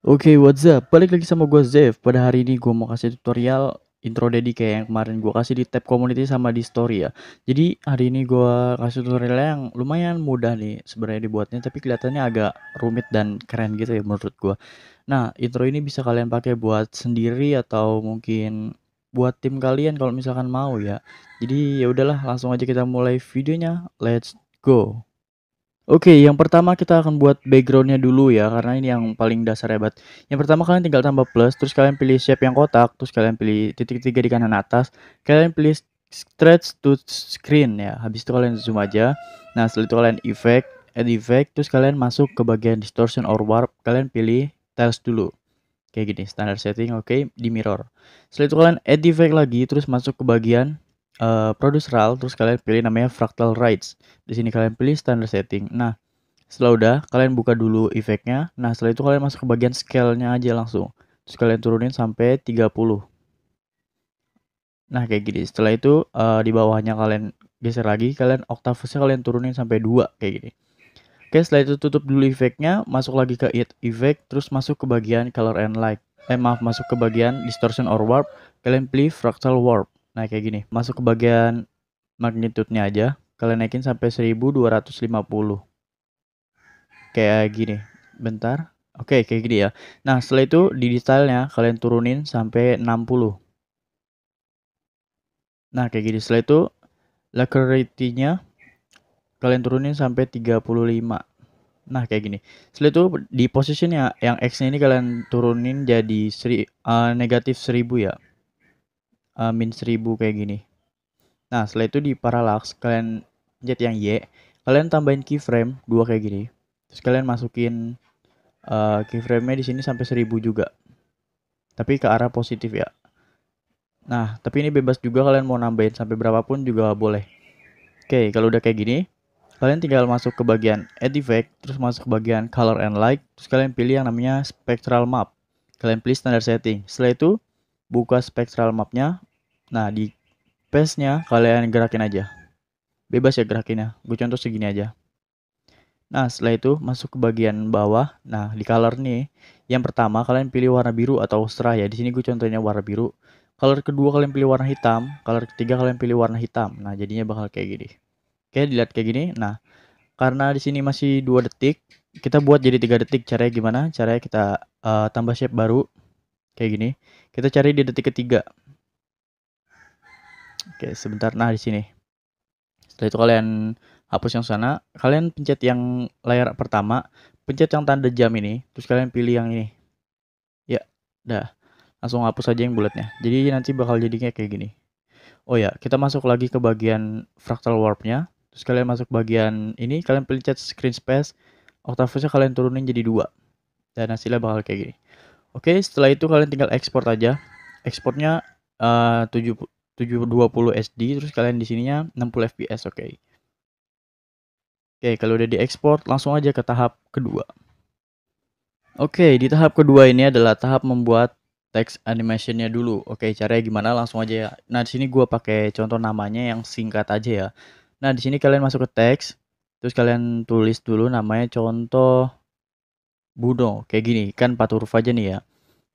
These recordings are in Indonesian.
Oke, what's up? Balik lagi sama gue Zev. Pada hari ini gue mau kasih tutorial intro Dedi kayak yang kemarin gue kasih di tab community sama di story ya. Jadi hari ini gue kasih tutorial yang lumayan mudah nih sebenarnya dibuatnya, tapi kelihatannya agak rumit dan keren gitu ya menurut gue. Nah, intro ini bisa kalian pakai buat sendiri atau mungkin buat tim kalian kalau misalkan mau ya. Jadi ya udahlah, langsung aja kita mulai videonya. Let's go. Oke, yang pertama kita akan buat backgroundnya dulu ya, karena ini yang paling dasar hebat. Yang pertama kalian tinggal tambah plus, terus kalian pilih shape yang kotak, terus kalian pilih titik tiga di kanan atas, kalian pilih stretch to screen ya. Habis itu kalian zoom aja. Nah, setelah itu kalian effect, add effect, terus kalian masuk ke bagian distortion or warp, kalian pilih tiles dulu. Kayak gini, standard setting, oke, di mirror. Setelah itu kalian add effect lagi, terus masuk ke bagian produce RAL, terus kalian pilih namanya fractal rights. Di sini kalian pilih standard setting. Nah, setelah udah, kalian buka dulu efeknya. Nah, setelah itu kalian masuk ke bagian scale-nya aja langsung. Terus kalian turunin sampai 30. Nah, kayak gini. Setelah itu di bawahnya kalian geser lagi, kalian octave-nya kalian turunin sampai 2 kayak gini. Oke, setelah itu tutup dulu efeknya, masuk lagi ke Add Effect, terus masuk ke bagian Color and Light. Maaf, masuk ke bagian Distortion or Warp, kalian pilih Fractal Warp. Nah, kayak gini. Masuk ke bagian magnitude-nya aja, kalian naikin sampai 1250. Kayak gini. Bentar. Oke, kayak gini ya. Nah, setelah itu di detailnya kalian turunin sampai 60. Nah, kayak gini. Setelah itu clarity-nya kalian turunin sampai 35. Nah, kayak gini. Setelah itu di positionnya yang X-nya ini kalian turunin jadi negatif 1000 ya. Min 1000 kayak gini. Nah, setelah itu di parallax kalian pencet yang Y, kalian tambahin keyframe 2 kayak gini. Terus kalian masukin keyframe-nya di sini sampai 1000 juga. Tapi ke arah positif ya. Nah, tapi ini bebas juga kalian mau nambahin sampai berapapun juga boleh. Oke, kalau udah kayak gini, kalian tinggal masuk ke bagian Add Effect, terus masuk ke bagian Color and Light, terus kalian pilih yang namanya Spectral Map. Kalian pilih Standard Setting. Setelah itu, buka Spectral Map-nya. Nah, di paste-nya kalian gerakin aja. Bebas ya gerakinnya. Gue contoh segini aja. Nah, setelah itu masuk ke bagian bawah. Nah, di color nih, yang pertama kalian pilih warna biru atau cerah ya. Di sini gue contohnya warna biru. Color kedua kalian pilih warna hitam. Color ketiga kalian pilih warna hitam. Nah, jadinya bakal kayak gini. Oke, dilihat kayak gini. Nah, karena di sini masih 2 detik, kita buat jadi 3 detik. Caranya gimana? Caranya kita tambah shape baru kayak gini. Kita cari di detik ketiga. Oke, sebentar. Nah, di sini. Setelah itu kalian hapus yang sana, kalian pencet yang layar pertama, pencet yang tanda jam ini, terus kalian pilih yang ini. Ya, dah. Langsung hapus aja yang bulatnya. Jadi nanti bakal jadinya kayak gini. Oh ya, kita masuk lagi ke bagian fractal warpnya. Terus kalian masuk bagian ini, kalian pencet screen space, octave-nya kalian turunin jadi 2. Dan hasilnya bakal kayak gini. Oke, setelah itu kalian tinggal export aja. Exportnya 720 SD, terus kalian di sininya 60 fps, oke. Oke, kalau udah diekspor, langsung aja ke tahap kedua. Oke, di tahap kedua ini adalah tahap membuat text animationnya dulu. Oke, caranya gimana? Langsung aja ya. Nah, di sini gue pakai contoh namanya yang singkat aja ya. Nah, di sini kalian masuk ke teks, terus kalian tulis dulu namanya contoh Budo, kayak gini. Kan 4 huruf aja nih ya.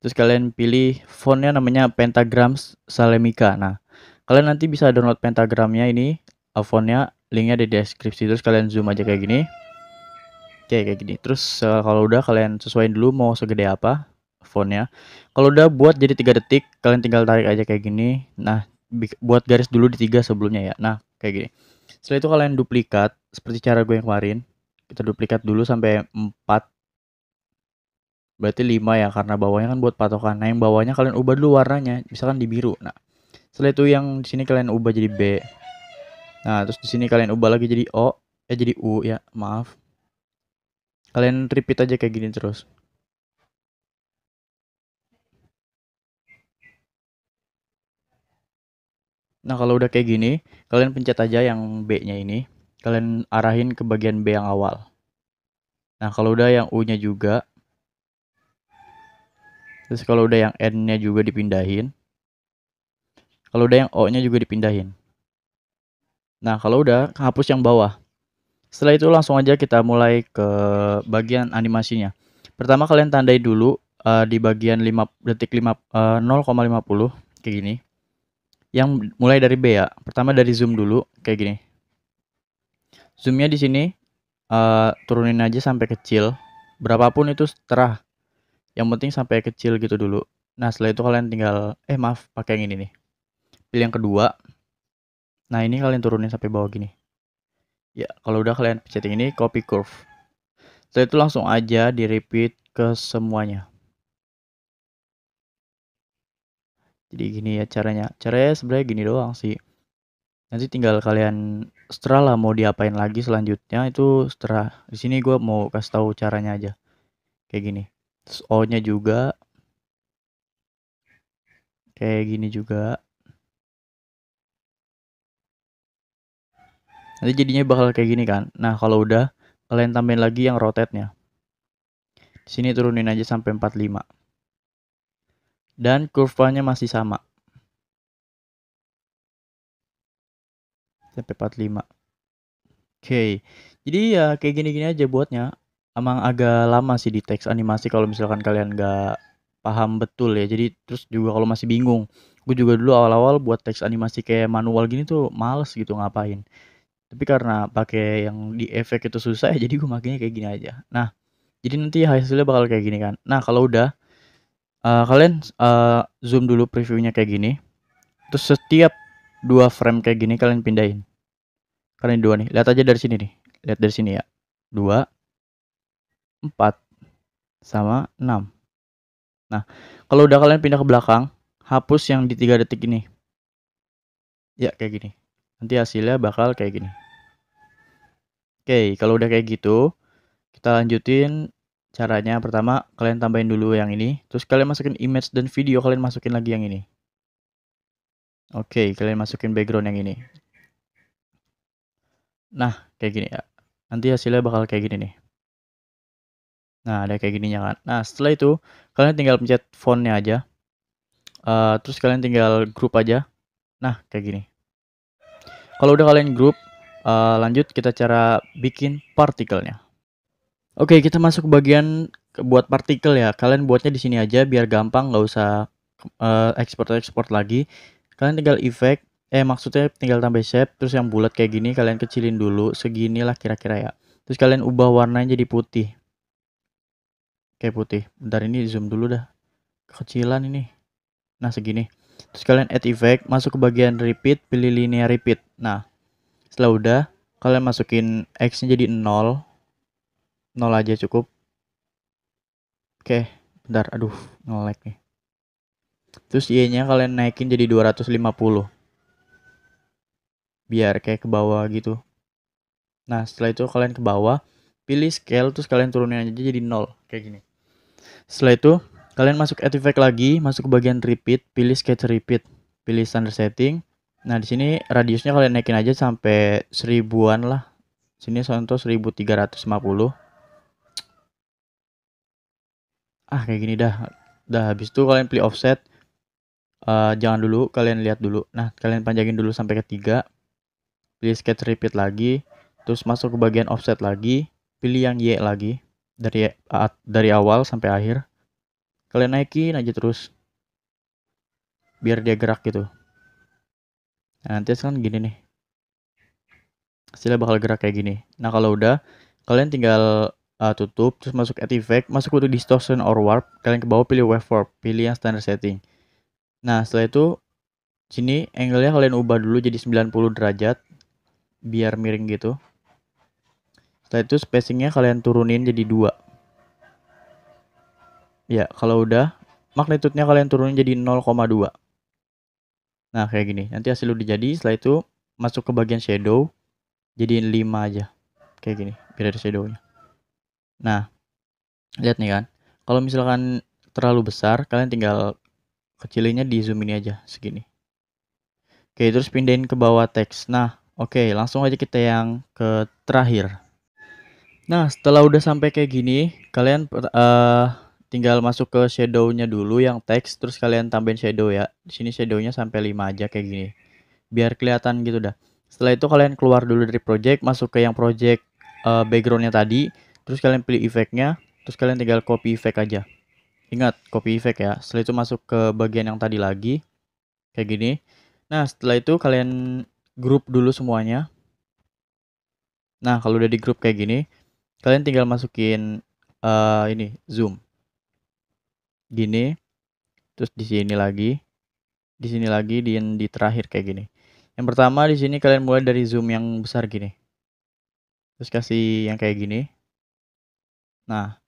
Terus kalian pilih fontnya namanya Pentagrams Salemika. Nah, kalian nanti bisa download pentagramnya ini, fontnya, linknya di deskripsi. Terus kalian zoom aja kayak gini. Oke, kayak gini. Terus kalau udah kalian sesuaiin dulu mau segede apa fontnya. Kalau udah buat jadi 3 detik, kalian tinggal tarik aja kayak gini. Nah, buat garis dulu di 3 sebelumnya ya. Nah, kayak gini. Setelah itu kalian duplikat seperti cara gue yang kemarin. Kita duplikat dulu sampai 4. Berarti 5 ya karena bawahnya kan buat patokan. Nah, yang bawahnya kalian ubah dulu warnanya, misalkan di biru. Nah, setelah itu yang di sini kalian ubah jadi B. Nah, terus di sini kalian ubah lagi jadi O, jadi U ya, maaf. Kalian repeat aja kayak gini terus. Nah, kalau udah kayak gini, kalian pencet aja yang B-nya ini. Kalian arahin ke bagian B yang awal. Nah, kalau udah yang U-nya juga. Terus kalau udah yang N-nya juga dipindahin. Kalau udah yang O-nya juga dipindahin. Nah, kalau udah, hapus yang bawah. Setelah itu langsung aja kita mulai ke bagian animasinya. Pertama kalian tandai dulu di bagian 0,50 kayak gini. Yang mulai dari B ya. Pertama dari zoom dulu kayak gini. Zoomnya di sini turunin aja sampai kecil. Berapapun itu terserah. Yang penting sampai kecil gitu dulu. Nah, setelah itu kalian tinggal pakai yang ini nih. Pilih yang kedua. Nah, ini kalian turunin sampai bawah gini. Ya, kalau udah kalian pencet yang ini, copy curve. Setelah itu langsung aja di repeat ke semuanya. Jadi gini ya caranya. Caranya sebenarnya gini doang sih. Nanti tinggal kalian setelah lah mau diapain lagi selanjutnya itu setelah. Di sini gue mau kasih tahu caranya aja. Kayak gini. Terus O-nya juga kayak gini juga. Nanti jadinya bakal kayak gini kan. Nah, kalau udah kalian tambahin lagi yang rotate-nya. Di sini turunin aja sampai 45. Dan kurvanya masih sama. Sampai 45. Oke. Jadi ya kayak gini-gini aja buatnya. Emang agak lama sih di teks animasi kalau misalkan kalian nggak paham betul ya. Jadi terus juga kalau masih bingung. Gue juga dulu awal-awal buat teks animasi kayak manual gini tuh males gitu ngapain. Tapi karena pakai yang di efek itu susah ya jadi gue makanya kayak gini aja. Nah, jadi nanti hasilnya bakal kayak gini kan. Nah, kalau udah kalian zoom dulu previewnya kayak gini. Terus setiap 2 frame kayak gini kalian pindahin. Karena ini 2 nih. Lihat aja dari sini nih. Lihat dari sini ya. 2, 4, sama 6. Nah, kalau udah kalian pindah ke belakang, hapus yang di 3 detik ini. Ya, kayak gini. Nanti hasilnya bakal kayak gini. Oke, kalau udah kayak gitu, kita lanjutin caranya. Pertama, kalian tambahin dulu yang ini. Terus kalian masukin image dan video, kalian masukin lagi yang ini. Oke, kalian masukin background yang ini. Nah, kayak gini ya. Nanti hasilnya bakal kayak gini nih. Nah, ada kayak gininya kan. Nah, setelah itu, kalian tinggal pencet fontnya aja. Terus kalian tinggal group aja. Nah, kayak gini. Kalau udah kalian group, lanjut kita cara bikin partikelnya. Oke, kita masuk ke bagian buat partikel ya. Kalian buatnya di sini aja biar gampang, nggak usah ekspor lagi. Kalian tinggal efek, maksudnya tinggal tambah shape, terus yang bulat kayak gini kalian kecilin dulu, seginilah kira-kira ya. Terus kalian ubah warnanya jadi putih. Kayak putih. Bentar ini zoom dulu dah. Kecilan ini. Nah, segini. Terus kalian add effect, masuk ke bagian repeat, pilih linear repeat. Nah, setelah udah, kalian masukin X-nya jadi 0. 0 aja cukup. Oke, bentar, aduh, nge-lag nih. Terus Y-nya kalian naikin jadi 250. Biar kayak ke bawah gitu. Nah, setelah itu kalian ke bawah, pilih scale, terus kalian turunin aja jadi 0. Kayak gini. Setelah itu, kalian masuk add effect lagi, masuk ke bagian repeat, pilih sketch repeat, pilih standard setting. Nah, di sini radiusnya kalian naikin aja sampai 1000-an lah. Sini contoh 1350. Kayak gini dah. Habis itu kalian pilih offset. Jangan dulu, kalian lihat dulu. Nah, kalian panjangin dulu sampai ke 3. Pilih sketch repeat lagi. Terus masuk ke bagian offset lagi. Pilih yang Y lagi. Dari awal sampai akhir. Kalian naikin aja terus. Biar dia gerak gitu. Nah, nanti kan gini nih. Hasilnya bakal gerak kayak gini. Nah, kalau udah, kalian tinggal tutup. Terus masuk add effect. Masuk ke distortion or warp. Kalian ke bawah pilih wave warp. Pilih yang standard setting. Nah, setelah itu sini angle-nya kalian ubah dulu jadi 90 derajat biar miring gitu. Setelah itu spacing-nya kalian turunin jadi 2. Ya, kalau udah magnitude-nya kalian turunin jadi 0,2. Nah, kayak gini. Nanti hasil udah jadi. Setelah itu masuk ke bagian shadow. Jadiin 5 aja. Kayak gini, biar ada shadow-nya. Nah, lihat nih kan. Kalau misalkan terlalu besar, kalian tinggal kecilinnya di zoom ini aja segini. Oke, terus pindahin ke bawah teks. Nah, oke, langsung aja kita yang ke terakhir. Nah, setelah udah sampai kayak gini, kalian tinggal masuk ke shadow-nya dulu yang teks, terus kalian tambahin shadow ya. Di sini shadow-nya sampai 5 aja kayak gini. Biar kelihatan gitu dah. Setelah itu kalian keluar dulu dari project, masuk ke yang project background-nya tadi, terus kalian pilih efeknya, terus kalian tinggal copy efek aja. Ingat copy effect ya. Setelah itu masuk ke bagian yang tadi lagi kayak gini. Nah, setelah itu kalian grup dulu semuanya. Nah, kalau udah di grup kayak gini, kalian tinggal masukin ini zoom. Gini. Terus di sini lagi. Di sini lagi di terakhir kayak gini. Yang pertama di sini kalian mulai dari zoom yang besar gini. Terus kasih yang kayak gini. Nah,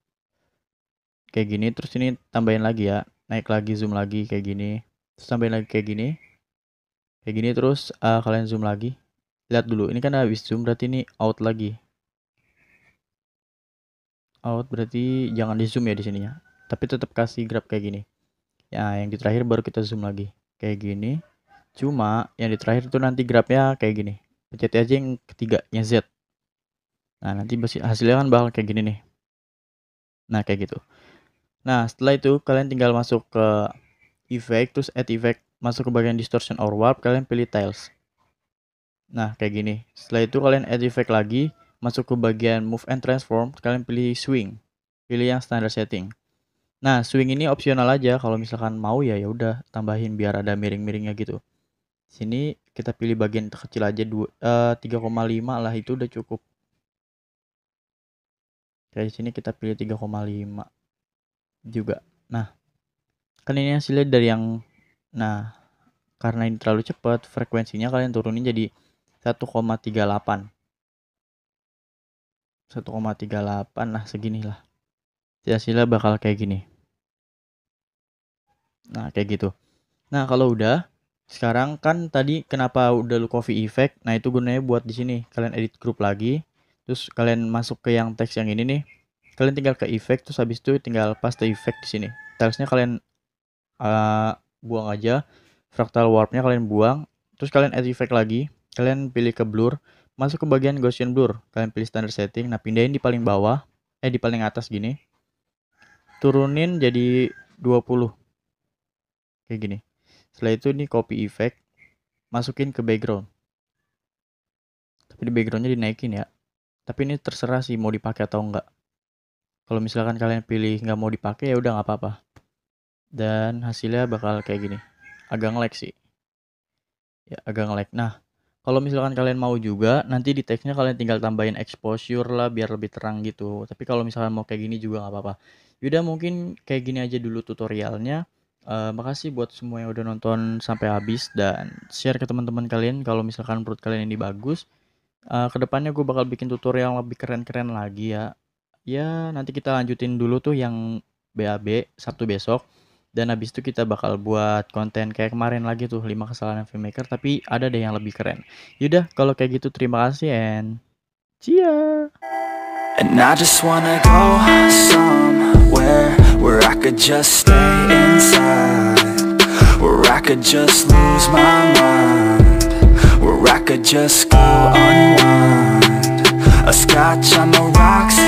kayak gini terus ini tambahin lagi ya. Naik lagi zoom lagi kayak gini. Terus tambahin lagi kayak gini. Kayak gini terus kalian zoom lagi. Lihat dulu, ini kan habis zoom berarti ini out lagi. Out berarti jangan di zoom ya di sininya. Tapi tetap kasih grab kayak gini. Ya, yang di terakhir baru kita zoom lagi. Kayak gini. Cuma yang di terakhir itu nanti grabnya kayak gini. Pencet aja yang ketiga, yang Z. Nah, nanti hasilnya kan bakal kayak gini nih. Nah, kayak gitu. Nah, setelah itu kalian tinggal masuk ke effect, terus add effect, masuk ke bagian distortion or warp, kalian pilih tiles. Nah, kayak gini. Setelah itu kalian add effect lagi, masuk ke bagian move and transform, kalian pilih swing. Pilih yang standard setting. Nah, swing ini opsional aja, kalau misalkan mau ya udah tambahin biar ada miring-miringnya gitu. Sini kita pilih bagian terkecil aja 3,5 lah, itu udah cukup. Kayak sini kita pilih 3,5 juga. Nah, kan ini hasilnya dari yang karena ini terlalu cepat, frekuensinya kalian turunin jadi 1,38. 1,38 lah, seginilah. Hasilnya bakal kayak gini. Nah, kayak gitu. Nah, kalau udah, sekarang kan tadi kenapa udah lu copy effect? Nah, itu gunanya buat di sini. Kalian edit group lagi, terus kalian masuk ke yang teks yang ini nih. Kalian tinggal ke effect, terus habis itu tinggal paste effect di sini. Tilesnya kalian buang aja. Fractal warpnya kalian buang. Terus kalian add effect lagi. Kalian pilih ke blur, masuk ke bagian Gaussian blur. Kalian pilih standard setting. Nah, pindahin di paling bawah, di paling atas gini. Turunin jadi 20. Kayak gini. Setelah itu nih copy effect, masukin ke background. Tapi di backgroundnya dinaikin ya. Tapi ini terserah sih mau dipakai atau enggak. Kalau misalkan kalian pilih nggak mau dipakai ya udah nggak apa-apa. Dan hasilnya bakal kayak gini. Agak nge-lag sih. Ya, agak nge-lag. Nah, kalau misalkan kalian mau juga, nanti di teksnya kalian tinggal tambahin exposure lah biar lebih terang gitu. Tapi kalau misalkan mau kayak gini juga nggak apa-apa. Yaudah mungkin kayak gini aja dulu tutorialnya. Makasih buat semua yang udah nonton sampai habis dan share ke teman-teman kalian kalau misalkan menurut kalian ini bagus. Kedepannya gue bakal bikin tutorial yang lebih keren-keren lagi ya. Ya nanti kita lanjutin dulu tuh yang BAB Sabtu besok. Dan habis itu kita bakal buat konten kayak kemarin lagi tuh 5 kesalahan filmmaker, tapi ada deh yang lebih keren. Yaudah kalau kayak gitu terima kasih and see ya. And I just wanna go somewhere where I could just stay inside, where I could just lose my mind, where I could just go unwind. A scotch on the rocks,